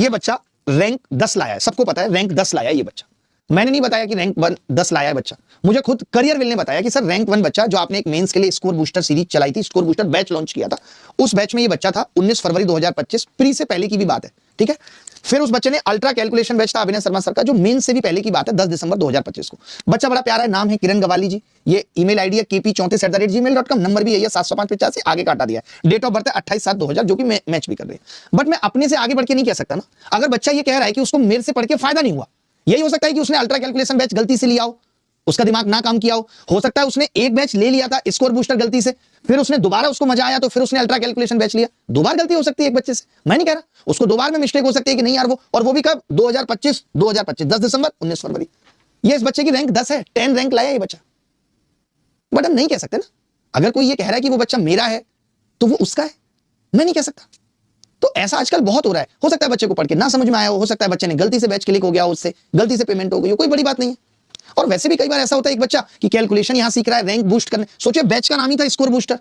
ये बच्चा रैंक 10 लाया है, सबको पता है रैंक 10 लाया है ये बच्चा। मैंने नहीं बताया कि रैंक 10 लाया है बच्चा, मुझे खुद करियर विल ने बताया कि सर रैंक 1 बच्चा, जो आपने एक मेंस के लिए स्कोर बूस्टर सीरीज चलाई थी, स्कोर बूस्टर बैच लॉन्च किया था, उस बैच में ये बच्चा था 19 फरवरी 2025, प्री से पहले की भी बात है, ठीक है। फिर उस बच्चे ने अल्ट्रा कैलकुलेशन बैच था अभिनय शर्मा सर का, जो मेंस से भी पहले की बात है, 10 दिसंबर 2025 को। बच्चा बड़ा प्यारा है, नाम है किरण गवाली जी, ये ईमेल आईडी है kp34@gmail.com, नंबर भी यही है 70585, आगे काटा दिया है, डेट ऑफ बर्थ है 28/7/2000, जो कि मैच भी कर रही है। बट मैं अपने से आगे बढ़ के नहीं कह सकता ना, अगर बच्चा ये कह रहा है कि उसको मेरे से पढ़ के फायदा नहीं हुआ, यही हो सकता है कि उसने अल्ट्रा कैलकुलेशन बैच गलती से लिया हो, उसका दिमाग ना काम किया हो सकता है उसने एक बैच ले लिया था स्कोर बूस्टर गलती से, फिर उसने दोबारा उसको मजा आया तो फिर उसने अल्ट्रा कैलकुलेशन बैच लिया। दो बार गलती हो सकती है एक बच्चे से, मैं नहीं कह रहा, उसको दो बार में मिस्टेक हो सकती है कि नहीं यार वो, और वो भी कब 2025 10 दिसंबर 19 फरवरी। ये इस बच्चे की रैंक 10 है, 10 रैंक लाया ये बच्चा। बट हम नहीं कह सकते ना, अगर कोई ये कह रहा है कि वो बच्चा मेरा है तो वो उसका है, मैं नहीं कह सकता। तो ऐसा आजकल बहुत हो रहा है, हो सकता है बच्चे को पढ़ के ना समझ में आया हो सकता है बच्चे ने गलती से बैच क्लिक हो गया हो, उससे गलती से पेमेंट हो गई हो, कोई बड़ी बात नहीं है। और वैसे भी कई बार ऐसा होता है एक बच्चा कि कैलकुलेशन यहां सीख रहा है, रैंक बूस्ट करने, सोचिए बैच का नाम ही था स्कोर बूस्टर,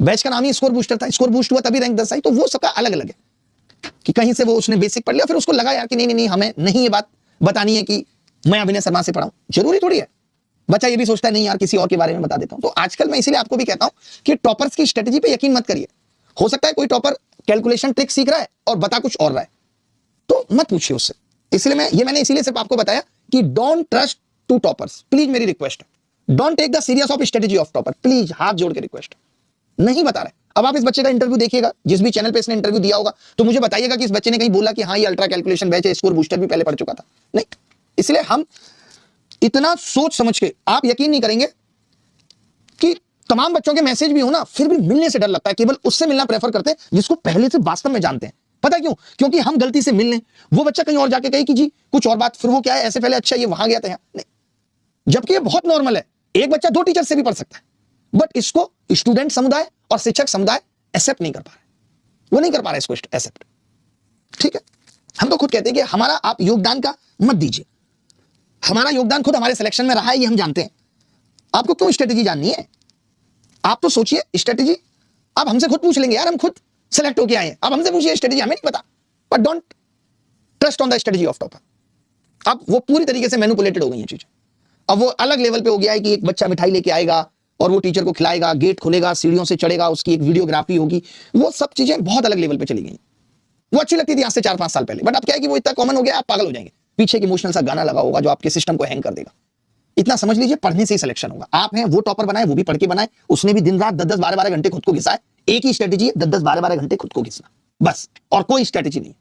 बैच का नाम ही स्कोर बूस्टर था, स्कोर बूस्ट हुआ तभी रैंक 10 आई, तो वो सबका अलग अलग है कि कहीं से वो उसने बेसिक पढ़ लिया, फिर उसको लगा यार कि नहीं हमें नहीं ये बात बतानी है कि मैं अभिनय शर्मा से पढ़ाऊं, जरूरी थोड़ी है। बच्चा ये भी सोचता है नहीं यार किसी और के बारे में बता देता हूं। तो आजकल मैं इसीलिए आपको भी कहता हूं कि टॉपर्स की स्ट्रेटजी पे यकीन मत करिए। हो सकता है कोई टॉपर कैलकुलेशन ट्रिक सीख रहा है और बता कुछ और रहा है, तो मत पूछिए उससे। इसलिए मैंने इसीलिए सिर्फ आपको बताया कि don't trust to toppers, please मेरी रिक्वेस्ट है, don't take the serious of strategy of topper, please हाथ जोड़ के रिक्वेस्ट, नहीं बता रहे। अब आप इस बच्चे का इंटरव्यू देखिएगा, जिस भी चैनल पे इसने इंटरव्यू दिया होगा, तो मुझे बताइएगा कि इस बच्चे ने कहीं बोला कि हाँ ये अल्ट्रा कैलकुलेशन बैच है, स्कोर बूस्टर भी पहले पढ़ चुका था, नहीं। इसलिए हम इतना सोच समझ के, आप यकीन नहीं करेंगे कि तमाम बच्चों के मैसेज भी हो ना, फिर भी मिलने से डर लगता है, केवल उससे मिलना प्रेफर करते हैं जिसको पहले से वास्तव में जानते हैं। पता क्यों? क्योंकि हम गलती से मिलने, वो बच्चा कहीं और जाके कहे कि जी कुछ और बात, फिर वो क्या है ऐसे पहले अच्छा ये वहां गया था यहाँ, नहीं। जबकि ये बहुत नॉर्मल है, एक बच्चा 2 टीचर से भी पढ़ सकता है, बट इसको स्टूडेंट समुदाय और शिक्षक समुदाय एक्सेप्ट नहीं कर पा रहे, वो नहीं कर पा रहे इसको एक्सेप्ट, ठीक है। हम तो खुद कहते हैं कि हमारा आप योगदान का मत दीजिए, हमारा योगदान खुद हमारे सिलेक्शन में रहा है, ये हम जानते हैं। आपको क्यों स्ट्रेटेजी जाननी है? आप तो सोचिए स्ट्रेटेजी, आप हमसे खुद पूछ लेंगे यार, हम खुद सेलेक्ट होके आए हैं, आप हमसे पूछिए स्ट्रेटेजी, हमें नहीं पता। But don't trust on the strategy of topper. अब वो पूरी तरीके से मैनिपुलेटेड हो गई है चीजें, अब वो अलग लेवल पे हो गया है कि एक बच्चा मिठाई लेके आएगा और वो टीचर को खिलाएगा, गेट खुलेगा, सीढ़ियों से चढ़ेगा, उसकी एक वीडियोग्राफी होगी, वो सब चीजें बहुत अलग लेवल पे चली गई। वो अच्छी लगती थी आज से 4-5 साल पहले, बट अब क्या है कि वो इतना कॉमन हो गया, आप पागल हो जाएंगे। पीछे एक इमोशनल सा गाना लगा होगा जो आपके सिस्टम को हैंग कर देगा। इतना समझ लीजिए, पढ़ने से ही सिलेक्शन होगा। आप हैं वो टॉपर बनाए, वो भी पढ़ के बनाए, उसने भी दिन रात 10-10 12-12 घंटे खुद को घिसा है। एक ही स्ट्रेटेजी है, 10-10 12-12 घंटे खुद को घिसना, बस, और कोई स्ट्रेटेजी नहीं।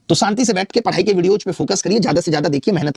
तो शांति से बैठ के पढ़ाई के वीडियोज पे फोकस करिए, ज्यादा से ज्यादा देखिए, मेहनत करिए।